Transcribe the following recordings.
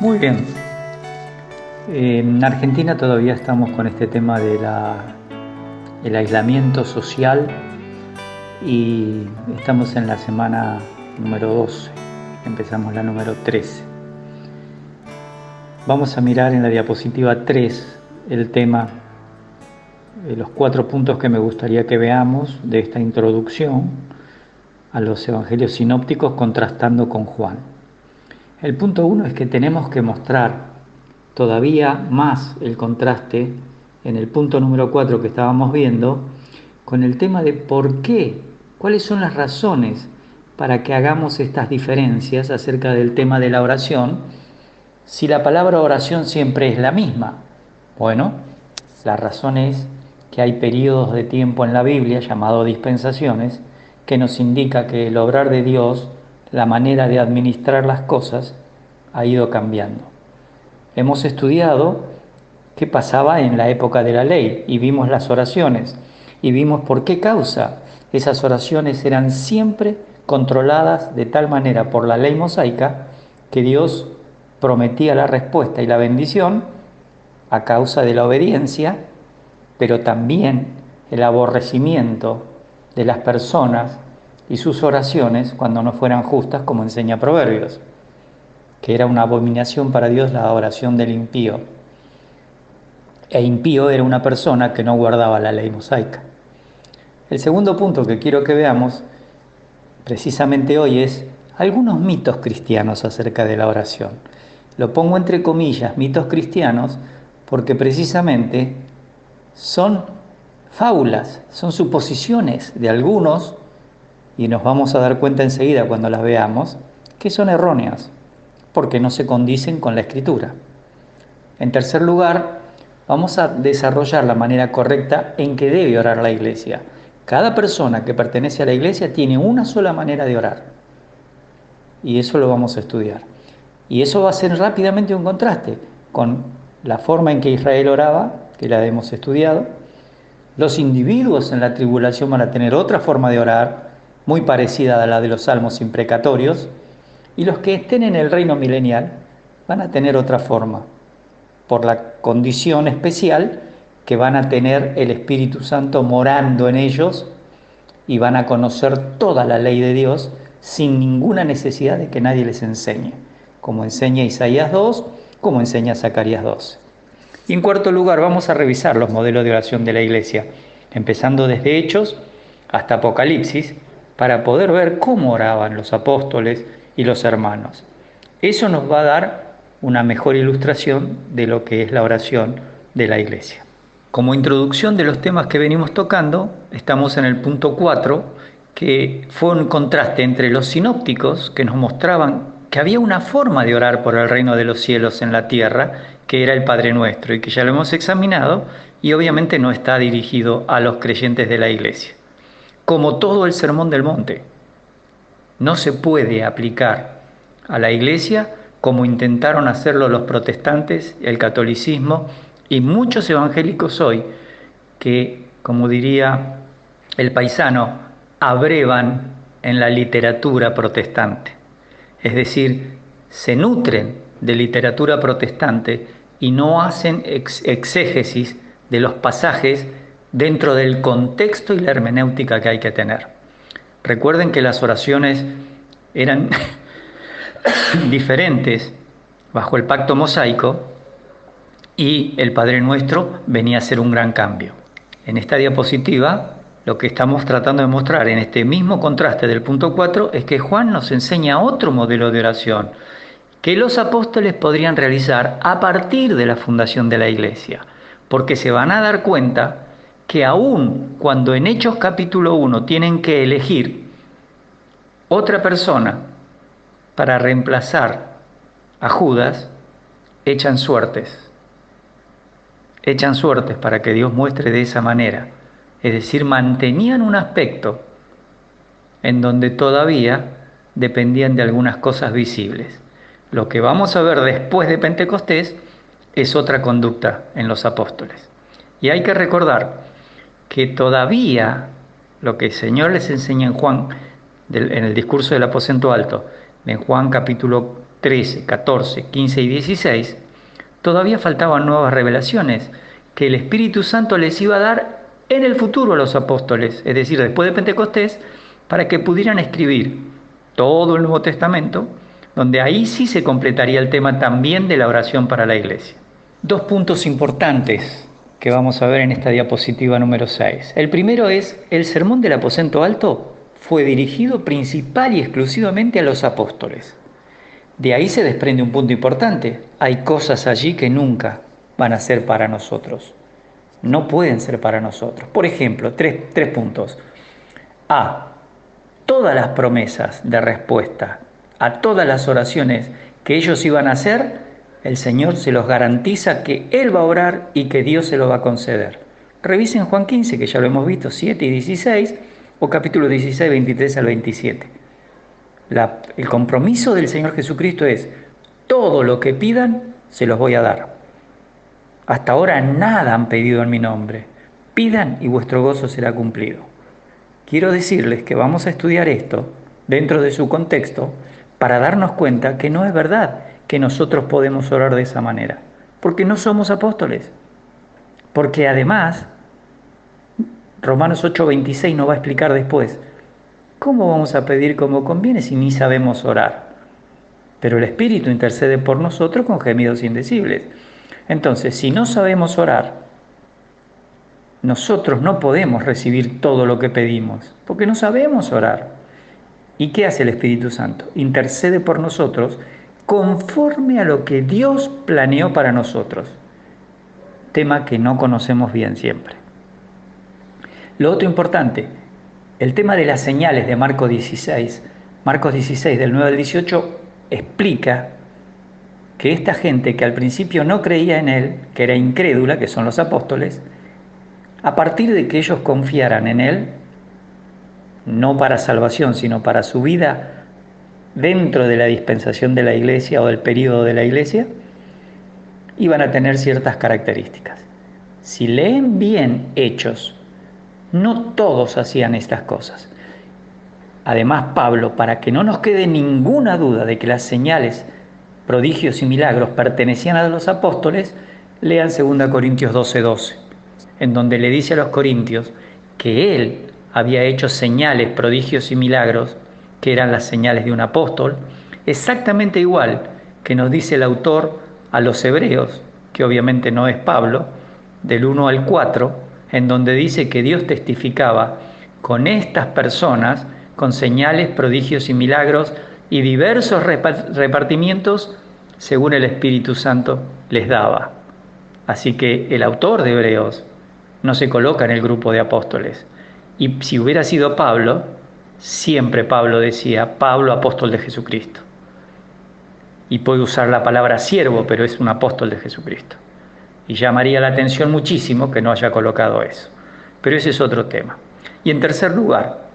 Muy bien. En Argentina todavía estamos con este tema el aislamiento social y estamos en la semana número 12. Empezamos la número 13. Vamos a mirar en la diapositiva 3 el tema, los 4 puntos que me gustaría que veamos de esta introducción a los evangelios sinópticos contrastando con Juan. El punto 1 es que tenemos que mostrar todavía más el contraste en el punto número 4 que estábamos viendo con el tema de por qué, cuáles son las razones para que hagamos estas diferencias acerca del tema de la oración, si la palabra oración siempre es la misma. Bueno, la razón es que hay periodos de tiempo en la Biblia, llamados dispensaciones, que nos indica que el obrar de Dios, la manera de administrar las cosas, ha ido cambiando. Hemos estudiado qué pasaba en la época de la ley y vimos las oraciones y vimos por qué causa esas oraciones eran siempre controladas de tal manera por la ley mosaica que Dios prometía la respuesta y la bendición a causa de la obediencia, pero también el aborrecimiento de las personas y sus oraciones cuando no fueran justas, como enseña Proverbios, que era una abominación para Dios la oración del impío. E impío era una persona que no guardaba la ley mosaica. El segundo punto que quiero que veamos precisamente hoy es algunos mitos cristianos acerca de la oración. Lo pongo entre comillas, mitos cristianos, porque precisamente son fábulas, son suposiciones de algunos, y nos vamos a dar cuenta enseguida cuando las veamos, que son erróneas, porque no se condicen con la Escritura. En tercer lugar, vamos a desarrollar la manera correcta en que debe orar la Iglesia. Cada persona que pertenece a la Iglesia tiene una sola manera de orar, y eso lo vamos a estudiar. Y eso va a ser rápidamente un contraste con la forma en que Israel oraba, que la hemos estudiado. Los individuos en la tribulación van a tener otra forma de orar, muy parecida a la de los salmos imprecatorios, y los que estén en el reino milenial van a tener otra forma, por la condición especial que van a tener el Espíritu Santo morando en ellos y van a conocer toda la ley de Dios sin ninguna necesidad de que nadie les enseñe, como enseña Isaías 2, como enseña Zacarías 2. Y en cuarto lugar, vamos a revisar los modelos de oración de la Iglesia, empezando desde Hechos hasta Apocalipsis, para poder ver cómo oraban los apóstoles y los hermanos. Eso nos va a dar una mejor ilustración de lo que es la oración de la Iglesia. Como introducción de los temas que venimos tocando, estamos en el punto 4, que fue un contraste entre los sinópticos, que nos mostraban que había una forma de orar por el reino de los cielos en la tierra, que era el Padre Nuestro, y que ya lo hemos examinado, y obviamente no está dirigido a los creyentes de la Iglesia. Como todo el Sermón del Monte, no se puede aplicar a la Iglesia como intentaron hacerlo los protestantes, el catolicismo y muchos evangélicos hoy, que, como diría el paisano, abrevan en la literatura protestante. Es decir, se nutren de literatura protestante y no hacen exégesis de los pasajes dentro del contexto y la hermenéutica que hay que tener. Recuerden que las oraciones eran diferentes bajo el pacto mosaico y el Padre Nuestro venía a ser un gran cambio. En esta diapositiva, lo que estamos tratando de mostrar en este mismo contraste del punto 4 es que Juan nos enseña otro modelo de oración que los apóstoles podrían realizar a partir de la fundación de la Iglesia, porque se van a dar cuenta que aún cuando en Hechos capítulo 1 tienen que elegir otra persona para reemplazar a Judas, echan suertes para que Dios muestre de esa manera. Es decir, mantenían un aspecto en donde todavía dependían de algunas cosas visibles. Lo que vamos a ver después de Pentecostés es otra conducta en los apóstoles. Y hay que recordar que todavía lo que el Señor les enseña en Juan, en el discurso del aposento alto, en Juan capítulo 13, 14, 15 y 16, todavía faltaban nuevas revelaciones que el Espíritu Santo les iba a dar en el futuro a los apóstoles, es decir, después de Pentecostés, para que pudieran escribir todo el Nuevo Testamento, donde ahí sí se completaría el tema también de la oración para la iglesia. Dos puntos importantes que vamos a ver en esta diapositiva número 6. El primero es, el sermón del aposento alto fue dirigido principal y exclusivamente a los apóstoles. De ahí se desprende un punto importante. Hay cosas allí que nunca van a ser para nosotros. No pueden ser para nosotros. Por ejemplo, tres puntos. A. Todas las promesas de respuesta a todas las oraciones que ellos iban a hacer, el Señor se los garantiza que Él va a orar y que Dios se lo va a conceder. Revisen Juan 15, que ya lo hemos visto, 7 y 16, o capítulo 16, 23 al 27. El compromiso del Señor Jesucristo es, todo lo que pidan, se los voy a dar. Hasta ahora nada han pedido en mi nombre. Pidan y vuestro gozo será cumplido. Quiero decirles que vamos a estudiar esto dentro de su contexto para darnos cuenta que no es verdad que nosotros podemos orar de esa manera, porque no somos apóstoles. Porque además, Romanos 8:26 nos va a explicar después, ¿cómo vamos a pedir como conviene si ni sabemos orar? Pero el Espíritu intercede por nosotros con gemidos indecibles. Entonces, si no sabemos orar, nosotros no podemos recibir todo lo que pedimos, porque no sabemos orar. ¿Y qué hace el Espíritu Santo? Intercede por nosotros conforme a lo que Dios planeó para nosotros. Tema que no conocemos bien siempre. Lo otro importante, el tema de las señales de Marcos 16, del 9 al 18, explica que esta gente que al principio no creía en Él, que era incrédula, que son los apóstoles, a partir de que ellos confiaran en Él, no para salvación, sino para su vida dentro de la dispensación de la iglesia o del período de la iglesia, iban a tener ciertas características. Si leen bien Hechos, no todos hacían estas cosas. Además, Pablo, para que no nos quede ninguna duda de que las señales, prodigios y milagros pertenecían a los apóstoles, lean 2 Corintios 12:12, en donde le dice a los corintios que él había hecho señales, prodigios y milagros, que eran las señales de un apóstol, exactamente igual que nos dice el autor a los hebreos, que obviamente no es Pablo, del 1 al 4, en donde dice que Dios testificaba con estas personas, con señales, prodigios y milagros y diversos repartimientos según el Espíritu Santo les daba. Así que el autor de Hebreos no se coloca en el grupo de apóstoles. Y si hubiera sido Pablo, siempre Pablo decía, Pablo, apóstol de Jesucristo. Y puede usar la palabra siervo, pero es un apóstol de Jesucristo. Y llamaría la atención muchísimo que no haya colocado eso. Pero ese es otro tema. Y en tercer lugar,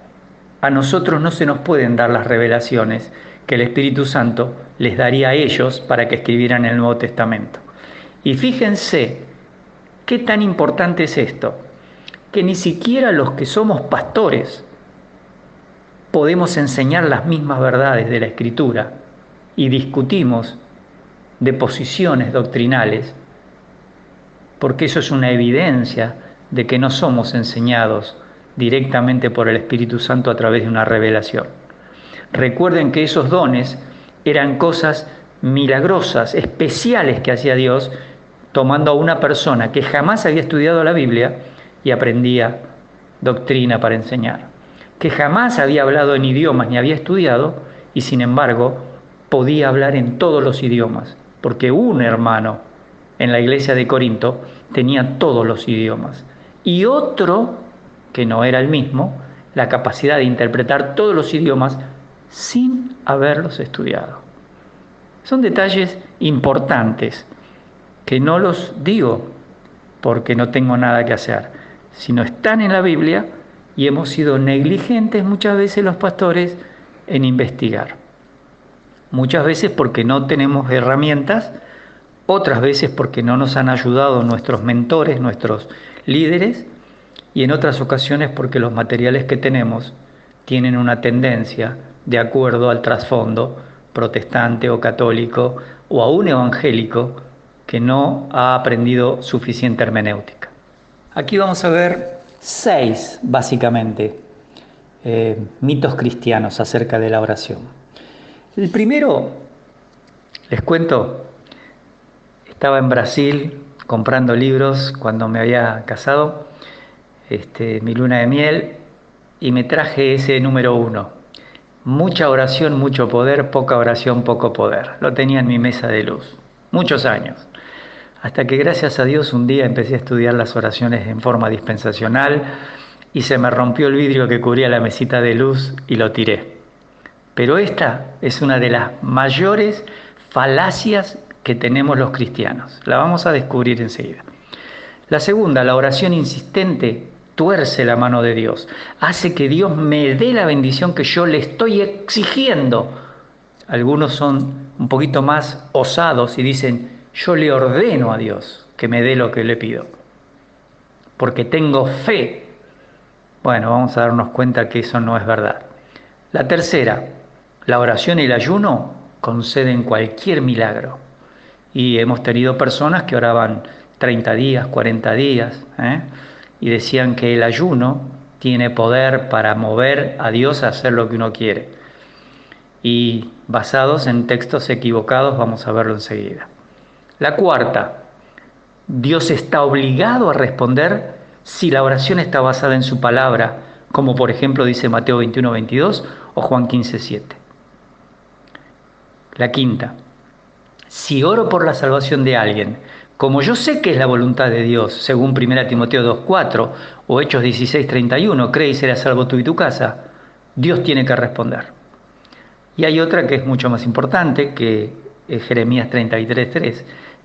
a nosotros no se nos pueden dar las revelaciones que el Espíritu Santo les daría a ellos para que escribieran el Nuevo Testamento. Y fíjense qué tan importante es esto, que ni siquiera los que somos pastores podemos enseñar las mismas verdades de la Escritura y discutimos de posiciones doctrinales, porque eso es una evidencia de que no somos enseñados directamente por el Espíritu Santo a través de una revelación. Recuerden que esos dones eran cosas milagrosas, especiales que hacía Dios, tomando a una persona que jamás había estudiado la Biblia y aprendía doctrina para enseñar, que jamás había hablado en idiomas ni había estudiado, y sin embargo podía hablar en todos los idiomas, porque un hermano en la iglesia de Corinto tenía todos los idiomas, y otro, que no era el mismo, la capacidad de interpretar todos los idiomas sin haberlos estudiado. Son detalles importantes que no los digo porque no tengo nada que hacer, sino están en la Biblia y hemos sido negligentes muchas veces los pastores en investigar. Muchas veces porque no tenemos herramientas, otras veces porque no nos han ayudado nuestros mentores, nuestros líderes, y en otras ocasiones porque los materiales que tenemos tienen una tendencia, de acuerdo al trasfondo, protestante o católico o aún evangélico que no ha aprendido suficiente hermenéutica. Aquí vamos a ver 6, básicamente, mitos cristianos acerca de la oración. El primero, les cuento, estaba en Brasil comprando libros cuando me había casado, mi luna de miel, y me traje ese número 1. Mucha oración, mucho poder, poca oración, poco poder. Lo tenía en mi mesa de luz, muchos años. Hasta que gracias a Dios un día empecé a estudiar las oraciones en forma dispensacional y se me rompió el vidrio que cubría la mesita de luz y lo tiré. Pero esta es una de las mayores falacias que tenemos los cristianos. La vamos a descubrir enseguida. La segunda, la oración insistente, tuerce la mano de Dios. Hace que Dios me dé la bendición que yo le estoy exigiendo. Algunos son un poquito más osados y dicen, yo le ordeno a Dios que me dé lo que le pido, porque tengo fe. Bueno, vamos a darnos cuenta que eso no es verdad. La tercera, la oración y el ayuno conceden cualquier milagro. Y hemos tenido personas que oraban 30 días, 40 días, y decían que el ayuno tiene poder para mover a Dios a hacer lo que uno quiere. Y basados en textos equivocados, vamos a verlo enseguida. La cuarta, Dios está obligado a responder si la oración está basada en su palabra, como por ejemplo dice Mateo 21:22 o Juan 15:7. La quinta, si oro por la salvación de alguien, como yo sé que es la voluntad de Dios, según 1 Timoteo 2:4 o Hechos 16:31, cree y serás salvo tú y tu casa, Dios tiene que responder. Y hay otra que es mucho más importante, que es Jeremías 33:3.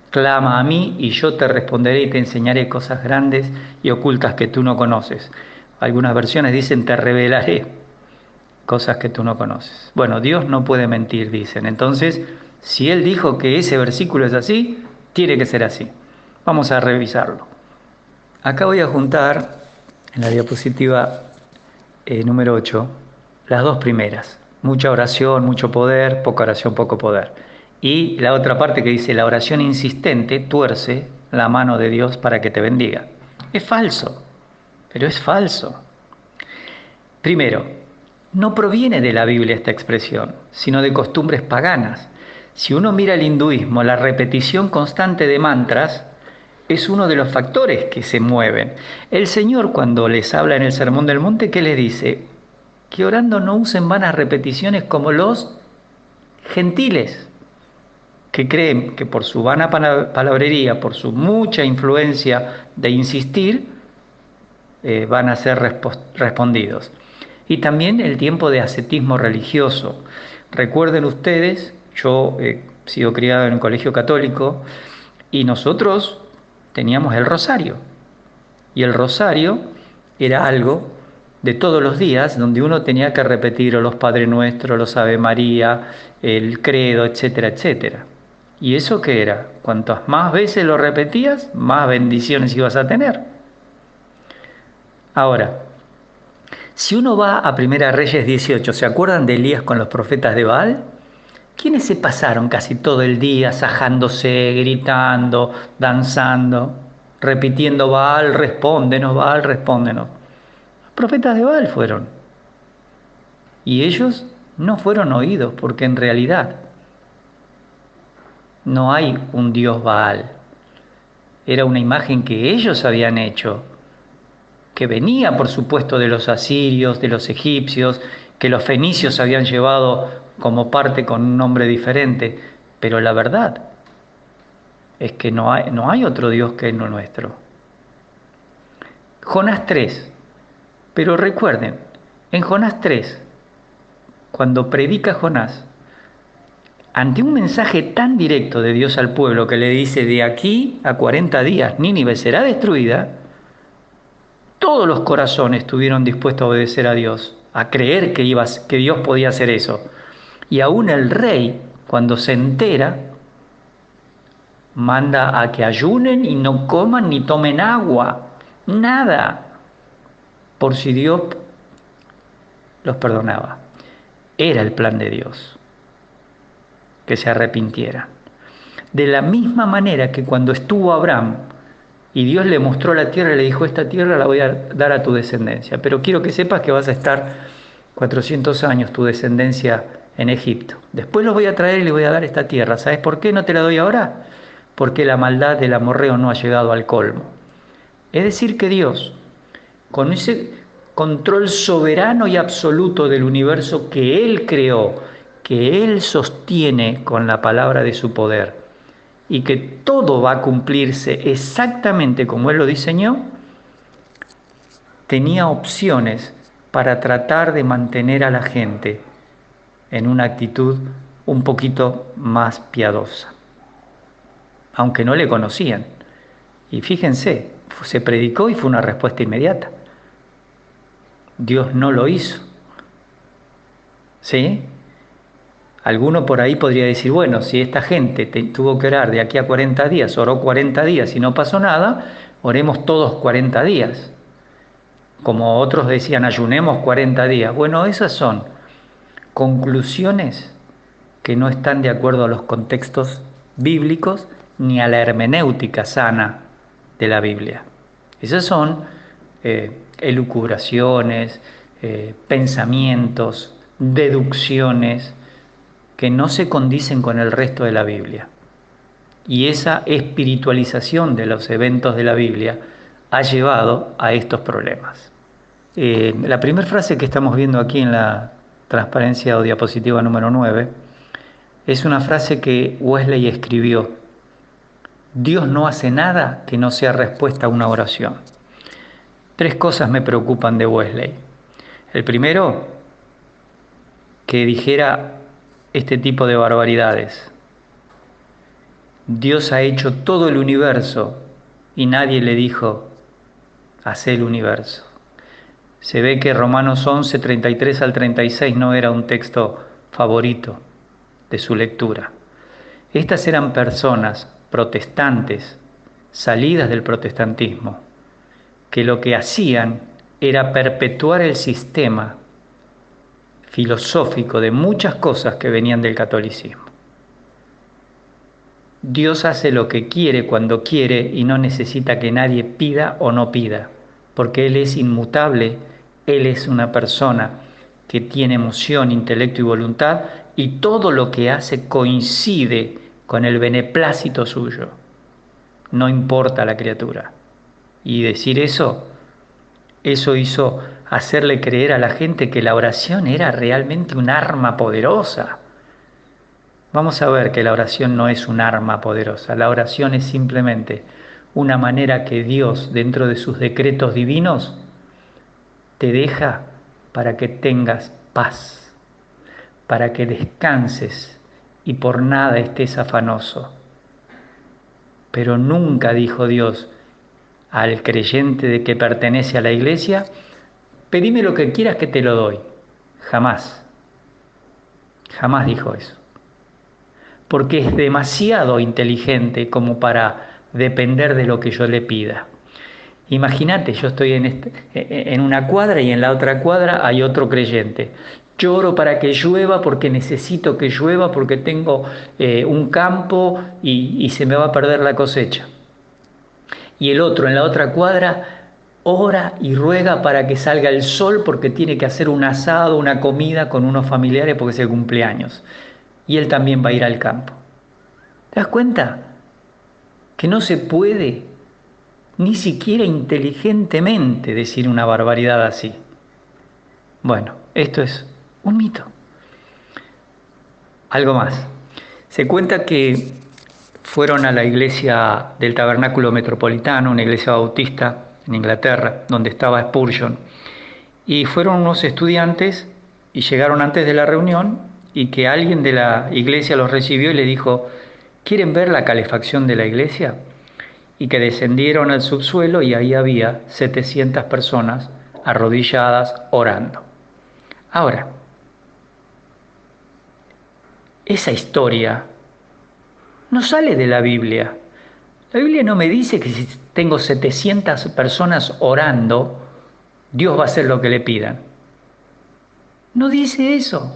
Clama a mí y yo te responderé y te enseñaré cosas grandes y ocultas que tú no conoces. Algunas versiones dicen te revelaré cosas que tú no conoces. Bueno, Dios no puede mentir, dicen. Entonces, si Él dijo que ese versículo es así, tiene que ser así. Vamos a revisarlo. Acá voy a juntar en la diapositiva número 8 las dos primeras. Mucha oración, mucho poder, poca oración, poco poder. Y la otra parte que dice, la oración insistente tuerce la mano de Dios para que te bendiga. Es falso, pero es falso. Primero, no proviene de la Biblia esta expresión, sino de costumbres paganas. Si uno mira el hinduismo, la repetición constante de mantras es uno de los factores que se mueven. El Señor, cuando les habla en el Sermón del Monte, ¿qué les dice? Que orando no usen vanas repeticiones como los gentiles, que creen que por su vana palabrería, por su mucha influencia de insistir, van a ser respondidos. Y también el tiempo de ascetismo religioso. Recuerden ustedes, yo he sido criado en un colegio católico y nosotros teníamos el rosario. Y el rosario era algo de todos los días donde uno tenía que repetir los Padre Nuestro, los Ave María, el credo, etcétera, etcétera. ¿Y eso qué era? Cuantas más veces lo repetías, más bendiciones ibas a tener. Ahora, si uno va a 1 Reyes 18, ¿se acuerdan de Elías con los profetas de Baal? ¿Quiénes se pasaron casi todo el día sajándose, gritando, danzando, repitiendo Baal, respóndenos, Baal, respóndenos? Los profetas de Baal fueron. Y ellos no fueron oídos porque en realidad no hay un Dios Baal. Era una imagen que ellos habían hecho, que venía por supuesto de los asirios, de los egipcios, que los fenicios habían llevado como parte con un nombre diferente, pero la verdad es que no hay otro Dios que el nuestro. Jonás 3, pero recuerden, en Jonás 3, cuando predica Jonás, ante un mensaje tan directo de Dios al pueblo que le dice de aquí a 40 días Nínive será destruida, todos los corazones estuvieron dispuestos a obedecer a Dios, a creer que Dios podía hacer eso. Y aún el rey, cuando se entera, manda a que ayunen y no coman ni tomen agua, nada, por si Dios los perdonaba. Era el plan de Dios. que se arrepintieran. De la misma manera que cuando estuvo Abraham y Dios le mostró la tierra y le dijo, esta tierra la voy a dar a tu descendencia, pero quiero que sepas que vas a estar 400 años tu descendencia en Egipto. Después los voy a traer y les voy a dar esta tierra. ¿Sabes por qué no te la doy ahora? Porque la maldad del amorreo no ha llegado al colmo. Es decir que Dios, con ese control soberano y absoluto del universo que Él creó, que Él sostiene con la palabra de su poder, y que todo va a cumplirse exactamente como Él lo diseñó, tenía opciones para tratar de mantener a la gente en una actitud un poquito más piadosa, aunque no le conocían. Y fíjense, se predicó y fue una respuesta inmediata. Dios no lo hizo. ¿Sí? Alguno por ahí podría decir, bueno, si esta gente tuvo que orar de aquí a 40 días, oró 40 días y no pasó nada, oremos todos 40 días. Como otros decían, ayunemos 40 días. Bueno, esas son conclusiones que no están de acuerdo a los contextos bíblicos ni a la hermenéutica sana de la Biblia. Esas son elucubraciones, pensamientos, deducciones que no se condicen con el resto de la Biblia. Y esa espiritualización de los eventos de la Biblia ha llevado a estos problemas. La primera frase que estamos viendo aquí en la transparencia o diapositiva número 9 es una frase que Wesley escribió. Dios no hace nada que no sea respuesta a una oración. 3 cosas me preocupan de Wesley. El primero, que dijera este tipo de barbaridades. Dios ha hecho todo el universo y nadie le dijo, haz el universo. Se ve que Romanos 11, 33 al 36 no era un texto favorito de su lectura. Estas eran personas protestantes, salidas del protestantismo, que lo que hacían era perpetuar el sistema filosófico de muchas cosas que venían del catolicismo. Dios hace lo que quiere cuando quiere y no necesita que nadie pida o no pida, porque Él es inmutable, Él es una persona que tiene emoción, intelecto y voluntad, y todo lo que hace coincide con el beneplácito suyo. No importa la criatura. Y decir eso hizo hacerle creer a la gente que la oración era realmente un arma poderosa. Vamos a ver que la oración no es un arma poderosa. La oración es simplemente una manera que Dios, dentro de sus decretos divinos, te deja para que tengas paz, para que descanses y por nada estés afanoso. Pero nunca dijo Dios al creyente de que pertenece a la iglesia, pedime lo que quieras que te lo doy. Jamás. Jamás dijo eso. Porque es demasiado inteligente como para depender de lo que yo le pida. Imagínate, yo estoy en una cuadra y en la otra cuadra hay otro creyente. Yo oro para que llueva porque necesito que llueva porque tengo un campo y se me va a perder la cosecha. Y el otro en la otra cuadra ora y ruega para que salga el sol porque tiene que hacer un asado, una comida con unos familiares porque es el cumpleaños. Y él también va a ir al campo. ¿Te das cuenta? Que no se puede ni siquiera inteligentemente decir una barbaridad así. Bueno, esto es un mito. Algo más. Se cuenta que fueron a la iglesia del Tabernáculo Metropolitano, una iglesia bautista en Inglaterra, donde estaba Spurgeon, y fueron unos estudiantes y llegaron antes de la reunión y que alguien de la iglesia los recibió y le dijo, ¿quieren ver la calefacción de la iglesia? Y que descendieron al subsuelo y ahí había 700 personas arrodilladas orando. Ahora, esa historia no sale de la Biblia. La Biblia no me dice que si tengo 700 personas orando, Dios va a hacer lo que le pidan. No dice eso.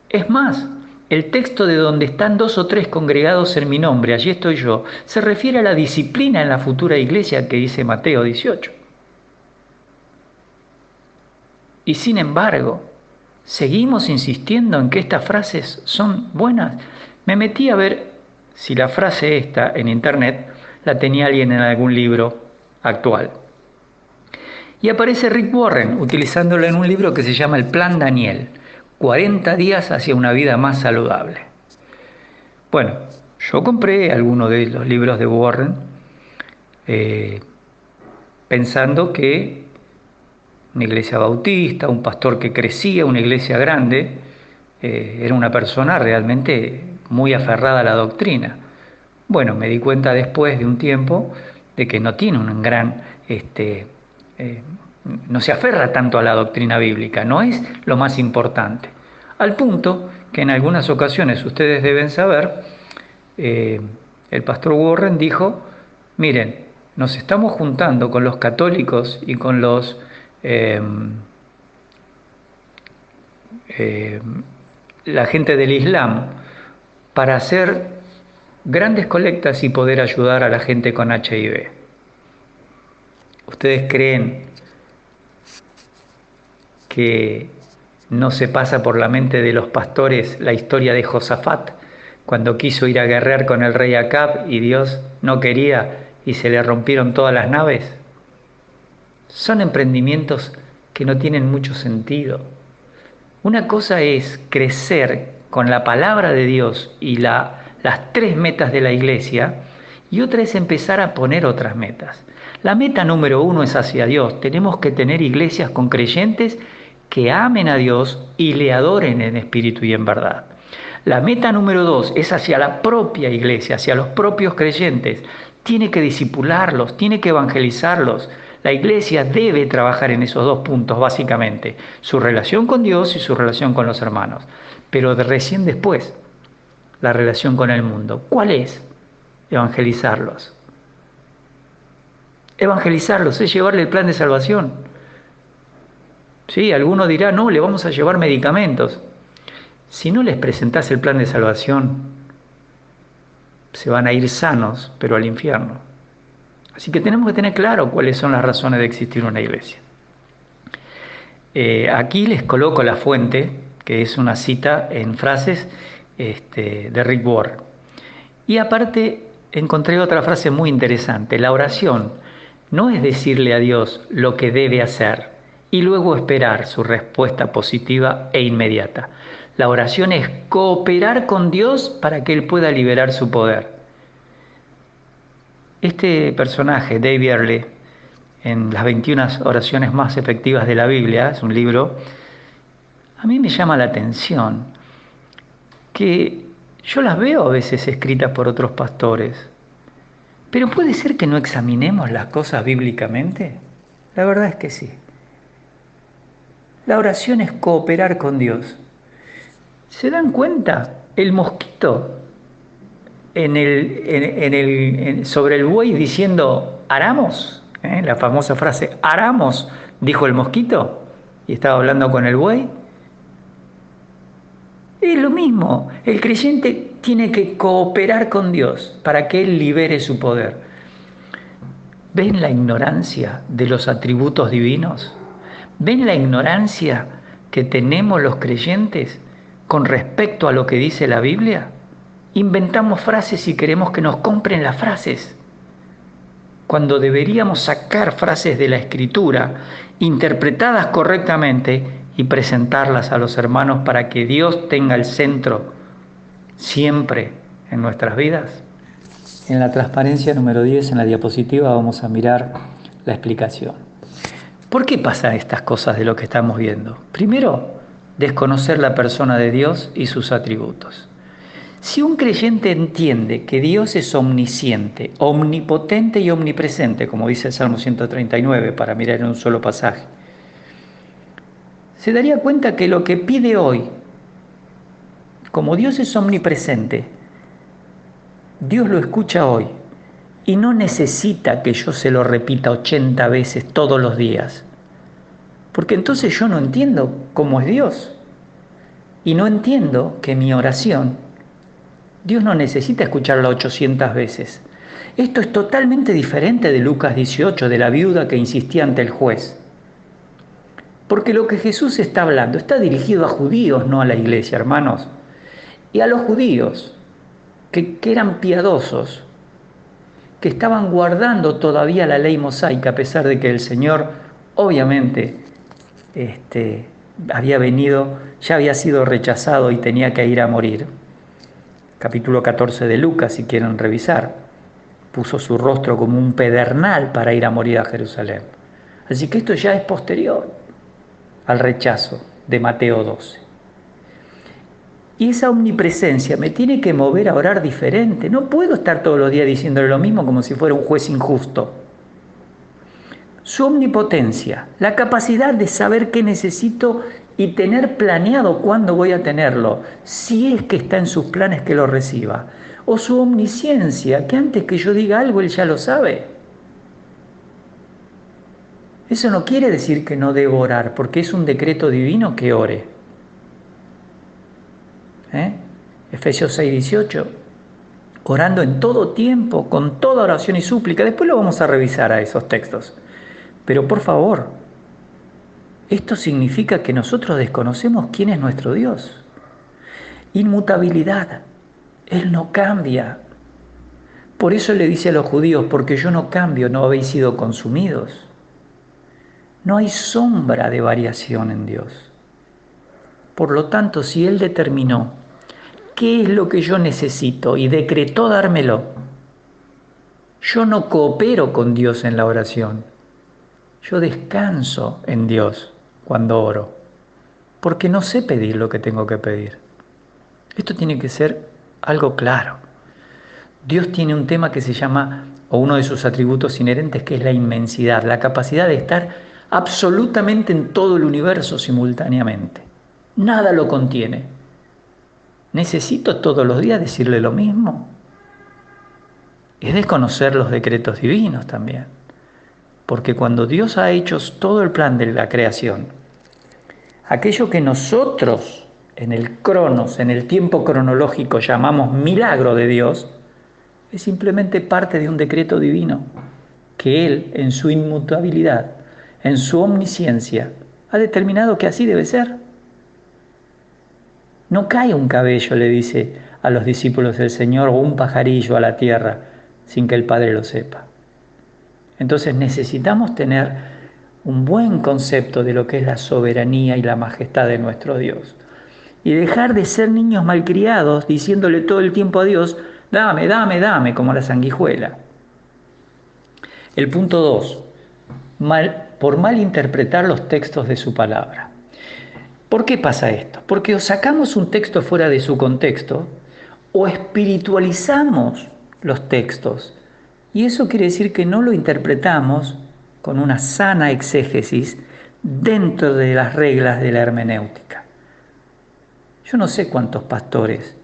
Es más, el texto de donde están 2 o 3 congregados en mi nombre, allí estoy yo, se refiere a la disciplina en la futura iglesia que dice Mateo 18. Y sin embargo, seguimos insistiendo en que estas frases son buenas. Me metí a ver si la frase esta en internet la tenía alguien en algún libro actual. Y aparece Rick Warren utilizándola en un libro que se llama El Plan Daniel, 40 días hacia una vida más saludable. Bueno, yo compré alguno de los libros de Warren pensando que una iglesia bautista, un pastor que crecía, una iglesia grande, era una persona realmente muy aferrada a la doctrina. Bueno, me di cuenta después de un tiempo de que no tiene un gran, no se aferra tanto a la doctrina bíblica, no es lo más importante. Al punto que en algunas ocasiones, ustedes deben saber, el pastor Warren dijo, miren, nos estamos juntando con los católicos y con los la gente del Islam para hacer grandes colectas y poder ayudar a la gente con HIV. ¿Ustedes creen que no se pasa por la mente de los pastores la historia de Josafat, cuando quiso ir a guerrear con el rey Acab y Dios no quería y se le rompieron todas las naves? Son emprendimientos que no tienen mucho sentido. Una cosa es crecer con la palabra de Dios y las 3 metas de la iglesia, y otra es empezar a poner otras metas. La meta número 1 es hacia Dios. Tenemos que tener iglesias con creyentes que amen a Dios y le adoren en espíritu y en verdad. La meta número 2 es hacia la propia iglesia, hacia los propios creyentes. Tiene que discipularlos, tiene que evangelizarlos. La iglesia debe trabajar en esos 2 puntos básicamente, su relación con Dios y su relación con los hermanos. Pero recién después, la relación con el mundo. ¿Cuál es? Evangelizarlos. Evangelizarlos es llevarle el plan de salvación. Sí, alguno dirá, no, le vamos a llevar medicamentos. Si no les presentás el plan de salvación, se van a ir sanos, pero al infierno. Así que tenemos que tener claro cuáles son las razones de existir una iglesia. Aquí les coloco la fuente, que es una cita en frases de Rick Warren. Y aparte encontré otra frase muy interesante. La oración no es decirle a Dios lo que debe hacer y luego esperar su respuesta positiva e inmediata. La oración es cooperar con Dios para que Él pueda liberar su poder. Este personaje, Dave Earley, en las 21 oraciones más efectivas de la Biblia, es un libro, a mí me llama la atención que yo las veo a veces escritas por otros pastores, pero ¿puede ser que no examinemos las cosas bíblicamente? La verdad es que sí. La oración es cooperar con Dios. ¿Se dan cuenta? El mosquito sobre el buey diciendo aramos, la famosa frase aramos, dijo el mosquito y estaba hablando con el buey. Es lo mismo, el creyente tiene que cooperar con Dios para que Él libere su poder. ¿Ven la ignorancia de los atributos divinos? ¿Ven la ignorancia que tenemos los creyentes con respecto a lo que dice la Biblia? Inventamos frases y queremos que nos compren las frases, cuando deberíamos sacar frases de la Escritura, interpretadas correctamente y presentarlas a los hermanos para que Dios tenga el centro siempre en nuestras vidas. En la transparencia número 10, en la diapositiva, vamos a mirar la explicación. ¿Por qué pasan estas cosas de lo que estamos viendo? Primero, desconocer la persona de Dios y sus atributos. Si un creyente entiende que Dios es omnisciente, omnipotente y omnipresente, como dice el Salmo 139, para mirar en un solo pasaje, se daría cuenta que lo que pide hoy, como Dios es omnipresente, Dios lo escucha hoy y no necesita que yo se lo repita 80 veces todos los días, porque entonces yo no entiendo cómo es Dios. Y no entiendo que mi oración, Dios no necesita escucharla 800 veces. Esto es totalmente diferente de Lucas 18, de la viuda que insistía ante el juez. Porque lo que Jesús está hablando está dirigido a judíos, no a la iglesia, hermanos. Y a los judíos, que eran piadosos, que estaban guardando todavía la ley mosaica, a pesar de que el Señor, obviamente, había venido, ya había sido rechazado y tenía que ir a morir. Capítulo 14 de Lucas, si quieren revisar, puso su rostro como un pedernal para ir a morir a Jerusalén. Así que esto ya es posterior al rechazo de Mateo 12. Y esa omnipresencia me tiene que mover a orar diferente. No puedo estar todos los días diciéndole lo mismo como si fuera un juez injusto. Su omnipotencia, la capacidad de saber qué necesito y tener planeado cuándo voy a tenerlo, si es que está en sus planes que lo reciba. O su omnisciencia, que antes que yo diga algo, Él ya lo sabe. Eso no quiere decir que no debo orar, porque es un decreto divino que ore. Efesios 6:18, orando en todo tiempo, con toda oración y súplica. Después lo vamos a revisar a esos textos. Pero por favor, esto significa que nosotros desconocemos quién es nuestro Dios. Inmutabilidad. Él no cambia. Por eso le dice a los judíos, porque yo no cambio, no habéis sido consumidos. No hay sombra de variación en Dios. Por lo tanto, si Él determinó qué es lo que yo necesito y decretó dármelo, yo no coopero con Dios en la oración. Yo descanso en Dios cuando oro, porque no sé pedir lo que tengo que pedir. Esto tiene que ser algo claro. Dios tiene un tema que se llama, o uno de sus atributos inherentes, que es la inmensidad, la capacidad de estar absolutamente en todo el universo simultáneamente. Nada lo contiene. ¿Necesito todos los días decirle lo mismo? Es desconocer los decretos divinos también. Porque cuando Dios ha hecho todo el plan de la creación, aquello que nosotros en el cronos, en el tiempo cronológico llamamos milagro de Dios, es simplemente parte de un decreto divino que Él, en su inmutabilidad, en su omnisciencia, ha determinado que así debe ser. No cae un cabello, le dice a los discípulos del Señor, o un pajarillo a la tierra sin que el Padre lo sepa. Entonces necesitamos tener un buen concepto de lo que es la soberanía y la majestad de nuestro Dios. Y dejar de ser niños malcriados diciéndole todo el tiempo a Dios, dame, dame, dame, como la sanguijuela. El punto 2, por mal interpretar los textos de su palabra. ¿Por qué pasa esto? Porque o sacamos un texto fuera de su contexto o espiritualizamos los textos. Y eso quiere decir que no lo interpretamos con una sana exégesis dentro de las reglas de la hermenéutica. Yo no sé cuántos pastores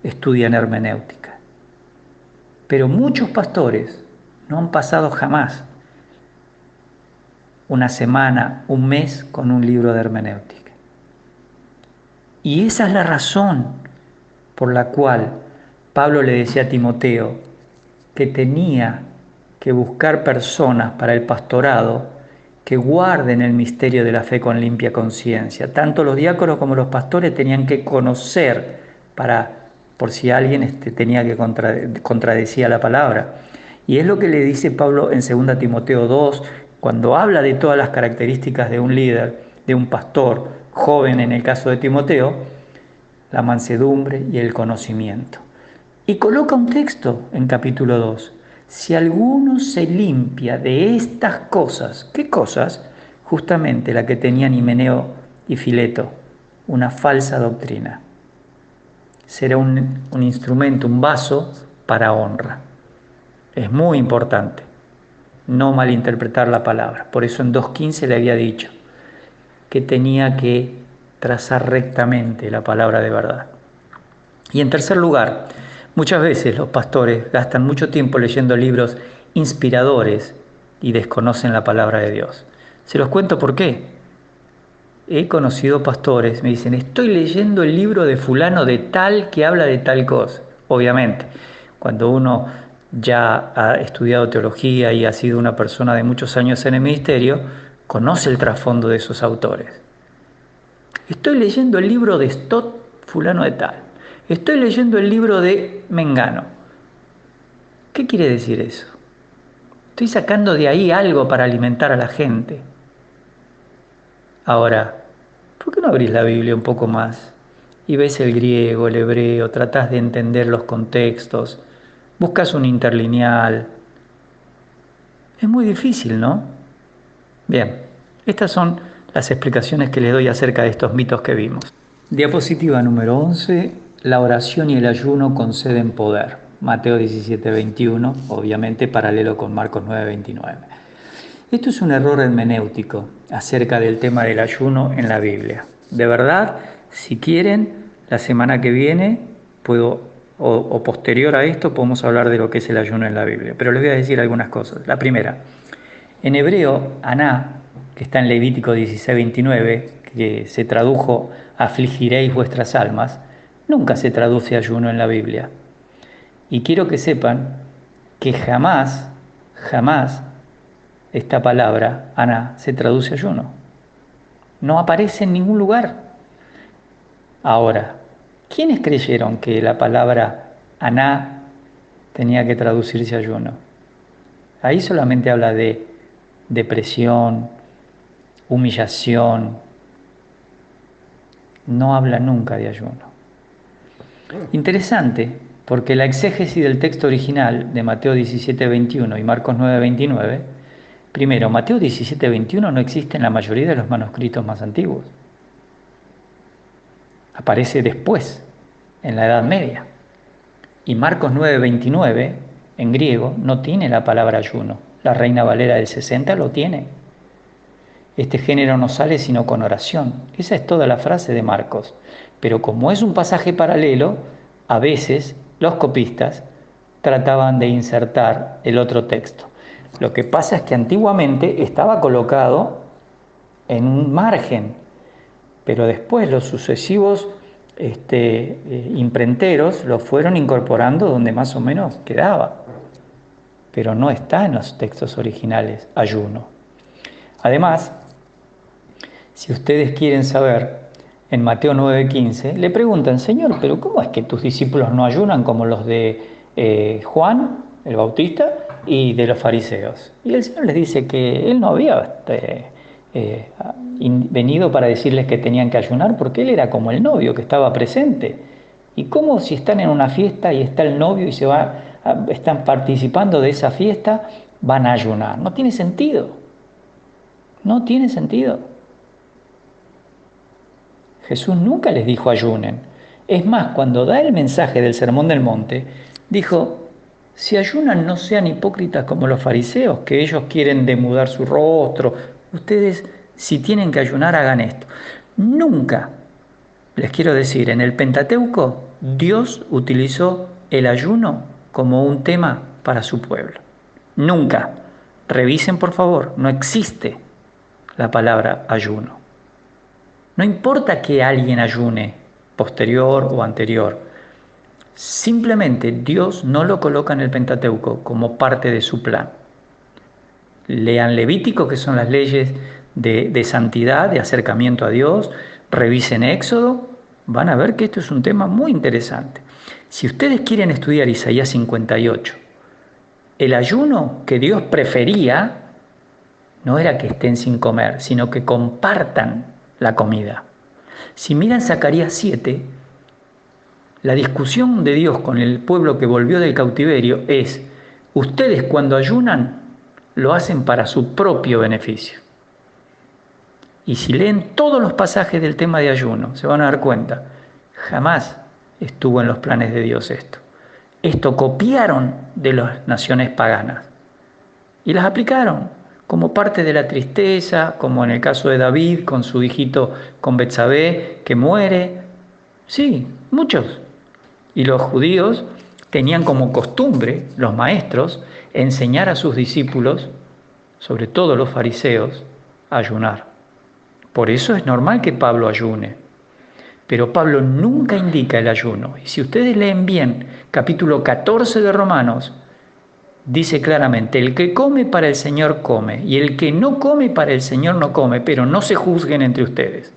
estudian hermenéutica, pero muchos pastores no han pasado jamás una semana, un mes con un libro de hermenéutica. Y esa es la razón por la cual Pablo le decía a Timoteo que tenía que buscar personas para el pastorado que guarden el misterio de la fe con limpia conciencia. Tanto los diáconos como los pastores tenían que conocer por si alguien tenía que contradecía la palabra. Y es lo que le dice Pablo en 2 Timoteo 2, cuando habla de todas las características de un líder, de un pastor joven en el caso de Timoteo, la mansedumbre y el conocimiento. Y coloca un texto en capítulo 2. Si alguno se limpia de estas cosas, ¿qué cosas? Justamente la que tenían Himeneo y Fileto, una falsa doctrina. Será un instrumento, un vaso para honra. Es muy importante no malinterpretar la palabra. Por eso en 2.15 le había dicho que tenía que trazar rectamente la palabra de verdad. Y en tercer lugar, muchas veces los pastores gastan mucho tiempo leyendo libros inspiradores y desconocen la palabra de Dios. Se los cuento por qué. he conocido pastores, me dicen, estoy leyendo el libro de fulano de tal que habla de tal cosa. Obviamente, cuando uno ya ha estudiado teología y ha sido una persona de muchos años en el ministerio, conoce el trasfondo de esos autores. Estoy leyendo el libro de Stott, fulano de tal. Estoy leyendo el libro de Mengano. ¿Qué quiere decir eso? Estoy sacando de ahí algo para alimentar a la gente. Ahora, ¿por qué no abrís la Biblia un poco más? Y ves el griego, el hebreo, tratás de entender los contextos, buscas un interlineal. Es muy difícil, ¿no? Bien, estas son las explicaciones que les doy acerca de estos mitos que vimos. Diapositiva número 11. La oración y el ayuno conceden poder. Mateo 17:21, obviamente paralelo con Marcos 9:29. Esto es un error hermenéutico acerca del tema del ayuno en la Biblia. De verdad, si quieren, la semana que viene o posterior a esto podemos hablar de lo que es el ayuno en la Biblia. Pero les voy a decir algunas cosas. La primera, en hebreo, aná, que está en Levítico 16:29, que se tradujo afligiréis vuestras almas, nunca se traduce ayuno en la Biblia. Y quiero que sepan que jamás esta palabra, aná, se traduce ayuno. No aparece en ningún lugar. Ahora, ¿quiénes creyeron que la palabra aná tenía que traducirse ayuno? Ahí solamente habla de depresión, humillación. No habla nunca de ayuno. Interesante, porque la exégesis del texto original de Mateo 17:21 y Marcos 9:29, primero, Mateo 17:21 no existe en la mayoría de los manuscritos más antiguos. Aparece después, en la Edad Media. Y Marcos 9:29, en griego, no tiene la palabra ayuno. La Reina Valera del 60 lo tiene. Este género no sale sino con oración. Esa es toda la frase de Marcos. Pero como es un pasaje paralelo, a veces los copistas trataban de insertar el otro texto. Lo que pasa es que antiguamente estaba colocado en un margen, pero después los sucesivos imprenteros lo fueron incorporando donde más o menos quedaba. Pero no está en los textos originales ayuno. Además, si ustedes quieren saber, en Mateo 9:15, le preguntan, Señor, pero ¿cómo es que tus discípulos no ayunan como los de Juan, el Bautista, y de los fariseos? Y el Señor les dice que Él no había venido para decirles que tenían que ayunar, porque Él era como el novio que estaba presente. ¿Y cómo si están en una fiesta y está el novio y están participando de esa fiesta, van a ayunar? No tiene sentido. No tiene sentido. Jesús nunca les dijo ayunen. Es más, cuando da el mensaje del Sermón del Monte, dijo, si ayunan no sean hipócritas como los fariseos, que ellos quieren demudar su rostro. Ustedes, si tienen que ayunar, hagan esto. Nunca, les quiero decir, en el Pentateuco, Dios utilizó el ayuno como un tema para su pueblo. Nunca. Revisen, por favor, no existe la palabra ayuno. No importa que alguien ayune, posterior o anterior, simplemente Dios no lo coloca en el Pentateuco como parte de su plan. Lean Levítico, que son las leyes de santidad, de acercamiento a Dios, revisen Éxodo, van a ver que esto es un tema muy interesante. Si ustedes quieren estudiar Isaías 58, el ayuno que Dios prefería no era que estén sin comer, sino que compartan la comida. Si miran Zacarías 7, la discusión de Dios con el pueblo que volvió del cautiverio es, ustedes cuando ayunan lo hacen para su propio beneficio. Y si leen todos los pasajes del tema de ayuno, se van a dar cuenta, jamás estuvo en los planes de Dios esto. Esto copiaron de las naciones paganas y las aplicaron como parte de la tristeza, como en el caso de David con su hijito, con Betsabé, que muere. Sí, muchos. Y los judíos tenían como costumbre, los maestros, enseñar a sus discípulos, sobre todo los fariseos, a ayunar. Por eso es normal que Pablo ayune. Pero Pablo nunca indica el ayuno. Y si ustedes leen bien capítulo 14 de Romanos, dice claramente, el que come para el Señor come, y el que no come para el Señor no come, pero no se juzguen entre ustedes.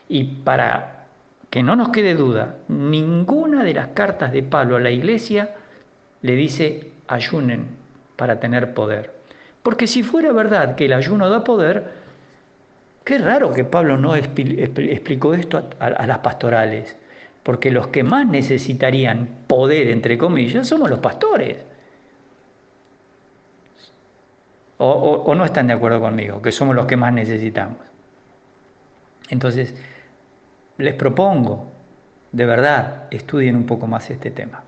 Y para que no nos quede duda, ninguna de las cartas de Pablo a la iglesia le dice ayunen para tener poder. Porque si fuera verdad que el ayuno da poder, qué raro que Pablo no explicó esto a las pastorales, porque los que más necesitarían poder, entre comillas, somos los pastores. O no están de acuerdo conmigo, que somos los que más necesitamos. Entonces, les propongo, de verdad, estudien un poco más este tema.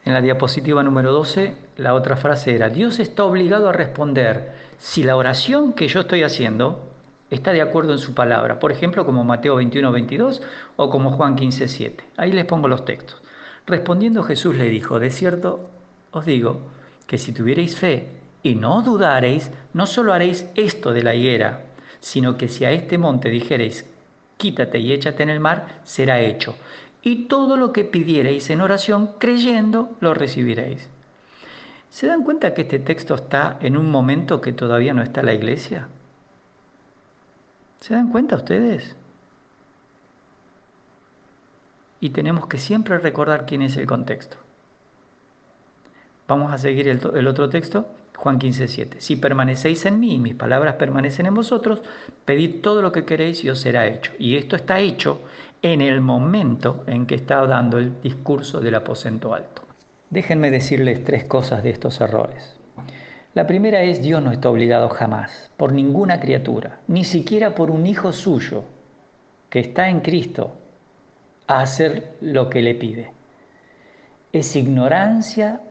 En la diapositiva número 12, la otra frase era, Dios está obligado a responder si la oración que yo estoy haciendo está de acuerdo en su palabra. Por ejemplo, como Mateo 21, 22 o como Juan 15, 7. Ahí les pongo los textos. Respondiendo Jesús le dijo, de cierto os digo que si tuvierais fe y no dudareis, no solo haréis esto de la higuera, sino que si a este monte dijereis, quítate y échate en el mar, será hecho. Y todo lo que pidiereis en oración, creyendo, lo recibiréis. ¿Se dan cuenta que este texto está en un momento que todavía no está la iglesia? ¿Se dan cuenta ustedes? Y tenemos que siempre recordar quién es el contexto. Vamos a seguir el otro texto, Juan 15, 7. Si permanecéis en mí y mis palabras permanecen en vosotros, pedid todo lo que queréis y os será hecho. Y esto está hecho en el momento en que está dando el discurso del aposento alto. Déjenme decirles 3 cosas de estos errores. La primera es, Dios no está obligado jamás, por ninguna criatura, ni siquiera por un hijo suyo, que está en Cristo, a hacer lo que le pide. Es ignorancia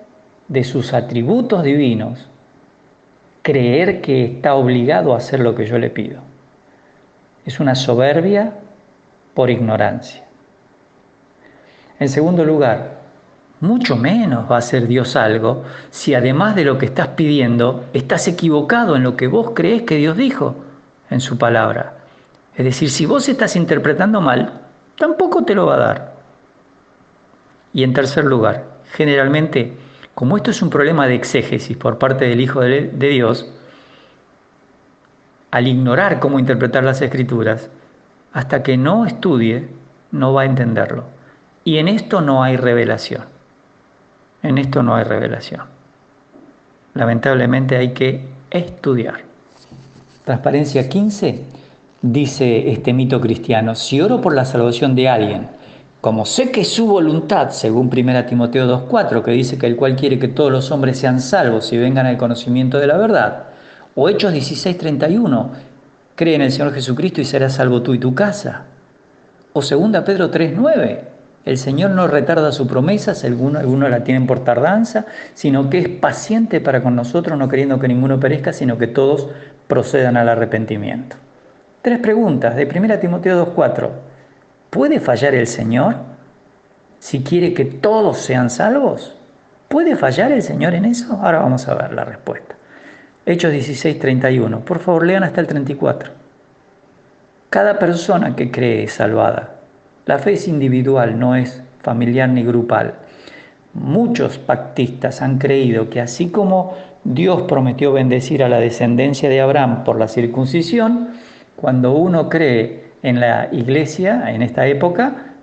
de sus atributos divinos creer que está obligado a hacer lo que yo le pido. Es una soberbia por ignorancia. En segundo lugar, mucho menos va a hacer Dios algo si además de lo que estás pidiendo, estás equivocado en lo que vos creés que Dios dijo en su palabra. Es decir, si vos estás interpretando mal, tampoco te lo va a dar. Y en tercer lugar, generalmente, como esto es un problema de exégesis por parte del Hijo de Dios, al ignorar cómo interpretar las Escrituras, hasta que no estudie, no va a entenderlo. Y en esto no hay revelación. En esto no hay revelación. Lamentablemente hay que estudiar. Transparencia 15 dice este mito cristiano, si oro por la salvación de alguien, como sé que es su voluntad, según 1 Timoteo 2,4, que dice que el cual quiere que todos los hombres sean salvos y vengan al conocimiento de la verdad, o Hechos 16:31, cree en el Señor Jesucristo y serás salvo tú y tu casa, o 2 Pedro 3,9, el Señor no retarda su promesa, algunos la tienen por tardanza, sino que es paciente para con nosotros, no queriendo que ninguno perezca, sino que todos procedan al arrepentimiento. 3 preguntas de 1 Timoteo 2,4. ¿Puede fallar el Señor si quiere que todos sean salvos? ¿Puede fallar el Señor en eso? Ahora vamos a ver la respuesta. Hechos 16:31. Por favor, lean hasta el 34. Cada persona que cree es salvada. La fe es individual, no es familiar ni grupal. Muchos pactistas han creído que así como Dios prometió bendecir a la descendencia de Abraham por la circuncisión, cuando uno cree en la iglesia, en esta época,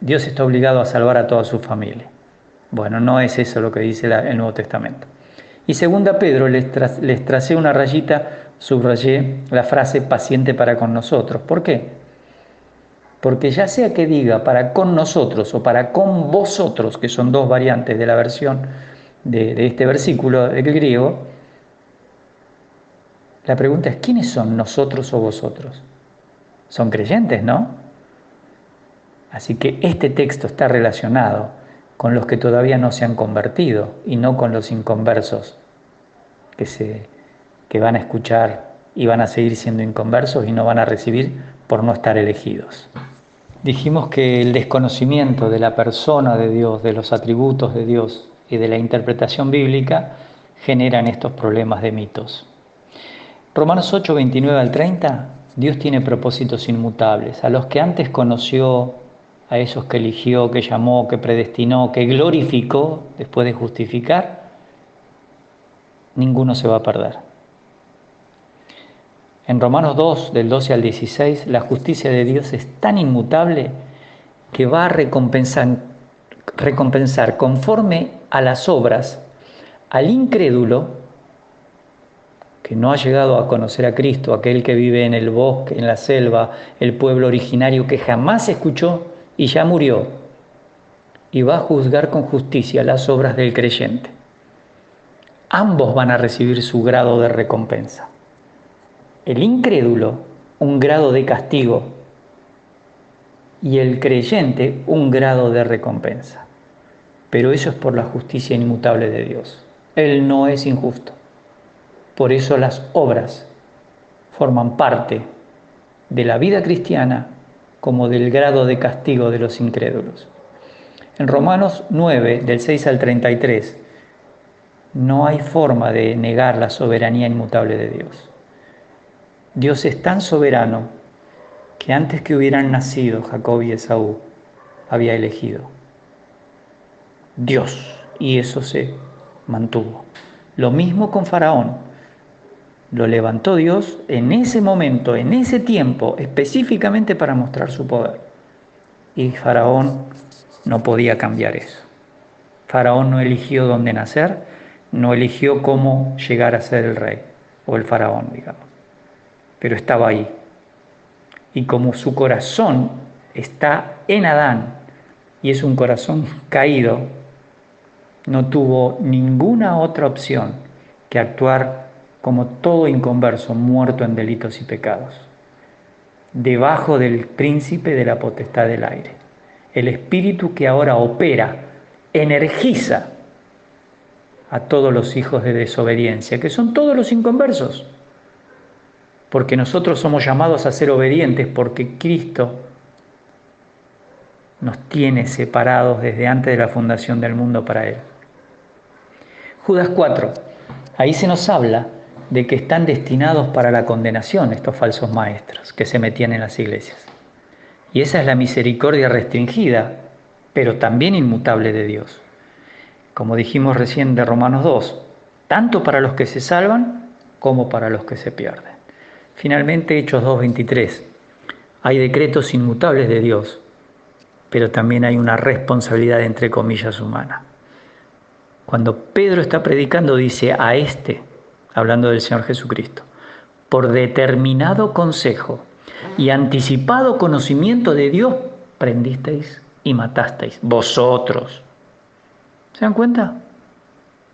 Dios está obligado a salvar a toda su familia. Bueno, no es eso lo que dice el Nuevo Testamento. Y 2 Pedro, les tracé una rayita, subrayé la frase paciente para con nosotros. ¿Por qué? Porque ya sea que diga para con nosotros o para con vosotros, que son 2 variantes de la versión de este versículo del griego, la pregunta es, ¿quiénes son nosotros o vosotros? Son creyentes, ¿no? Así que este texto está relacionado con los que todavía no se han convertido y no con los inconversos que van a escuchar y van a seguir siendo inconversos y no van a recibir por no estar elegidos. Dijimos que el desconocimiento de la persona de Dios, de los atributos de Dios y de la interpretación bíblica generan estos problemas de mitos. Romanos 8, 29 al 30, Dios tiene propósitos inmutables. A los que antes conoció, a esos que eligió, que llamó, que predestinó, que glorificó después de justificar, ninguno se va a perder. En Romanos 2, del 12 al 16, la justicia de Dios es tan inmutable que va a recompensar conforme a las obras al incrédulo que no ha llegado a conocer a Cristo, aquel que vive en el bosque, en la selva, el pueblo originario que jamás escuchó y ya murió, y va a juzgar con justicia las obras del creyente. Ambos van a recibir su grado de recompensa. El incrédulo, un grado de castigo, y el creyente, un grado de recompensa. Pero eso es por la justicia inmutable de Dios. Él no es injusto. Por eso las obras forman parte de la vida cristiana como del grado de castigo de los incrédulos. En Romanos 9, del 6 al 33, no hay forma de negar la soberanía inmutable de Dios. Dios es tan soberano que antes que hubieran nacido Jacob y Esaú, había elegido Dios, y eso se mantuvo. Lo mismo con Faraón. Lo levantó Dios en ese momento, en ese tiempo, específicamente para mostrar su poder. Y Faraón no podía cambiar eso. Faraón no eligió dónde nacer, no eligió cómo llegar a ser el rey, o el faraón, digamos. Pero estaba ahí. Y como su corazón está en Adán, y es un corazón caído, no tuvo ninguna otra opción que actuar como todo inconverso, muerto en delitos y pecados, debajo del príncipe de la potestad del aire. El espíritu que ahora opera, energiza a todos los hijos de desobediencia, que son todos los inconversos, porque nosotros somos llamados a ser obedientes, porque Cristo nos tiene separados desde antes de la fundación del mundo para Él. Judas 4, ahí se nos habla de que están destinados para la condenación estos falsos maestros que se metían en las iglesias. Y esa es la misericordia restringida, pero también inmutable de Dios. Como dijimos recién de Romanos 2, tanto para los que se salvan como para los que se pierden. Finalmente, Hechos 2:23, hay decretos inmutables de Dios, pero también hay una responsabilidad entre comillas humana. Cuando Pedro está predicando dice a hablando del Señor Jesucristo, por determinado consejo y anticipado conocimiento de Dios, prendisteis y matasteis vosotros. ¿Se dan cuenta?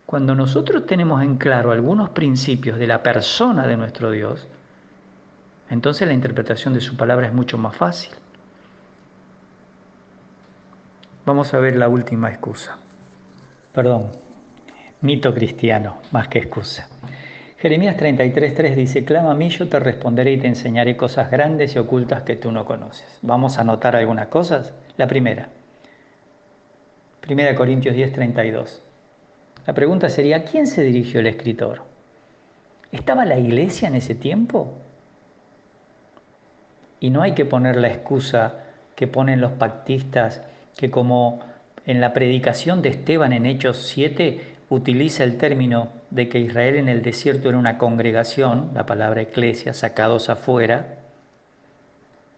Cuando nosotros tenemos en claro algunos principios de la persona de nuestro Dios, entonces la interpretación de su palabra es mucho más fácil. Vamos a ver la última excusa. Mito cristiano, más que excusa. Jeremías 33:3 dice, clama a mí, yo te responderé y te enseñaré cosas grandes y ocultas que tú no conoces. Vamos a anotar algunas cosas. La primera, 1 Corintios 10:32. La pregunta sería, ¿a quién se dirigió el escritor? ¿Estaba la iglesia en ese tiempo? Y no hay que poner la excusa que ponen los pactistas, que como en la predicación de Esteban en Hechos 7 utiliza el término de que Israel en el desierto era una congregación, la palabra eclesia, sacados afuera,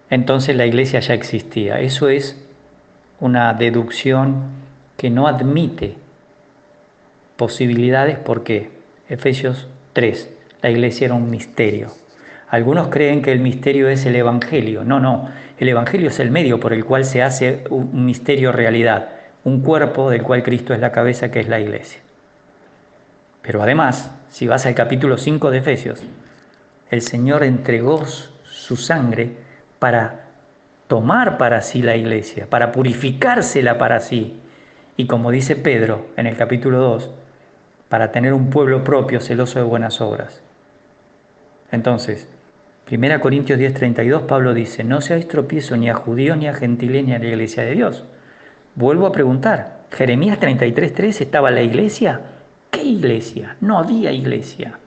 entonces la iglesia ya existía. Eso es una deducción que no admite posibilidades porque Efesios 3, la iglesia era un misterio. Algunos creen que el misterio es el Evangelio. No, el Evangelio es el medio por el cual se hace un misterio realidad, un cuerpo del cual Cristo es la cabeza, que es la iglesia. Pero además, si vas al capítulo 5 de Efesios, el Señor entregó su sangre para tomar para sí la iglesia, para purificársela para sí. Y como dice Pedro en el capítulo 2, para tener un pueblo propio celoso de buenas obras. Entonces, 1 Corintios 10:32, Pablo dice, no seáis tropiezo ni a judíos, ni a gentiles, ni a la iglesia de Dios. Vuelvo a preguntar, ¿Jeremías 33:3 estaba la iglesia? ¿Qué iglesia? No había iglesia.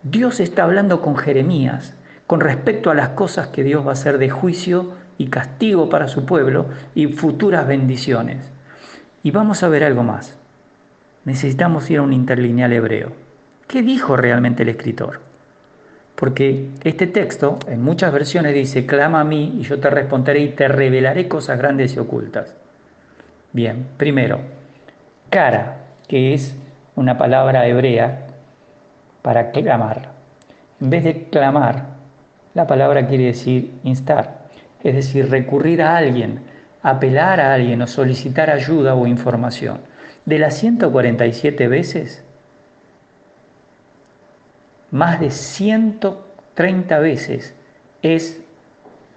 Dios está hablando con Jeremías con respecto a las cosas que Dios va a hacer de juicio y castigo para su pueblo y futuras bendiciones. Y vamos a ver algo más. Necesitamos ir a un interlineal hebreo. ¿Qué dijo realmente el escritor? Porque este texto en muchas versiones dice: clama a mí y yo te responderé y te revelaré cosas grandes y ocultas. Bien, primero, cara, que es una palabra hebrea para clamar. En vez de clamar, la palabra quiere decir instar, es decir, recurrir a alguien, apelar a alguien o solicitar ayuda o información. De las 147 veces, más de 130 veces es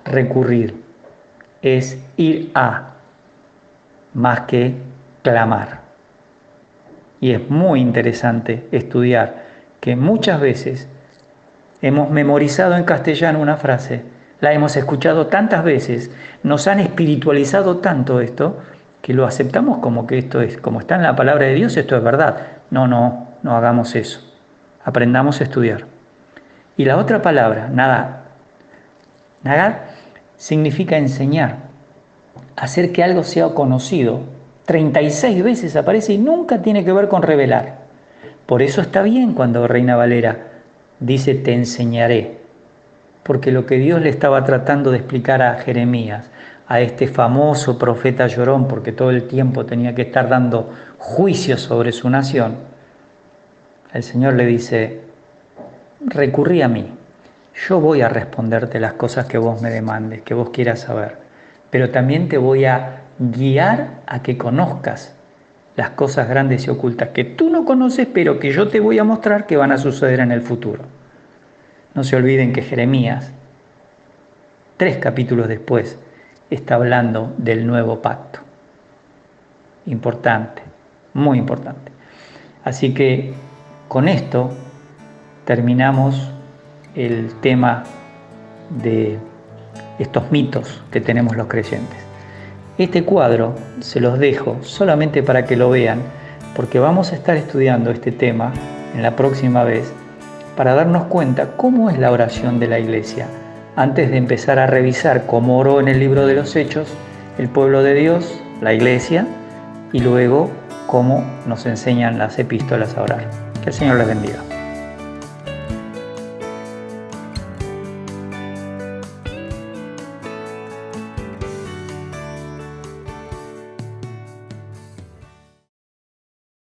recurrir, es ir a, más que clamar. Y es muy interesante estudiar que muchas veces hemos memorizado en castellano una frase, la hemos escuchado tantas veces, nos han espiritualizado tanto esto, que lo aceptamos como que esto es, como está en la palabra de Dios, esto es verdad. No hagamos eso. Aprendamos a estudiar. Y la otra palabra, nagar, significa enseñar, hacer que algo sea conocido. 36 veces aparece y nunca tiene que ver con revelar. Por eso está bien cuando Reina Valera dice te enseñaré, porque lo que Dios le estaba tratando de explicar a Jeremías, a este famoso profeta llorón, porque todo el tiempo tenía que estar dando juicios sobre su nación, el Señor le dice: recurrí a mí, yo voy a responderte las cosas que vos me demandes, que vos quieras saber, pero también te voy a guiar a que conozcas las cosas grandes y ocultas que tú no conoces, pero que yo te voy a mostrar que van a suceder en el futuro. No se olviden que Jeremías, 3 capítulos después, está hablando del nuevo pacto. Importante, muy importante. Así que con esto terminamos el tema de estos mitos que tenemos los creyentes. Este cuadro se los dejo solamente para que lo vean, porque vamos a estar estudiando este tema en la próxima vez para darnos cuenta cómo es la oración de la iglesia, antes de empezar a revisar cómo oró en el libro de los Hechos el pueblo de Dios, la iglesia, y luego cómo nos enseñan las epístolas a orar. Que el Señor les bendiga.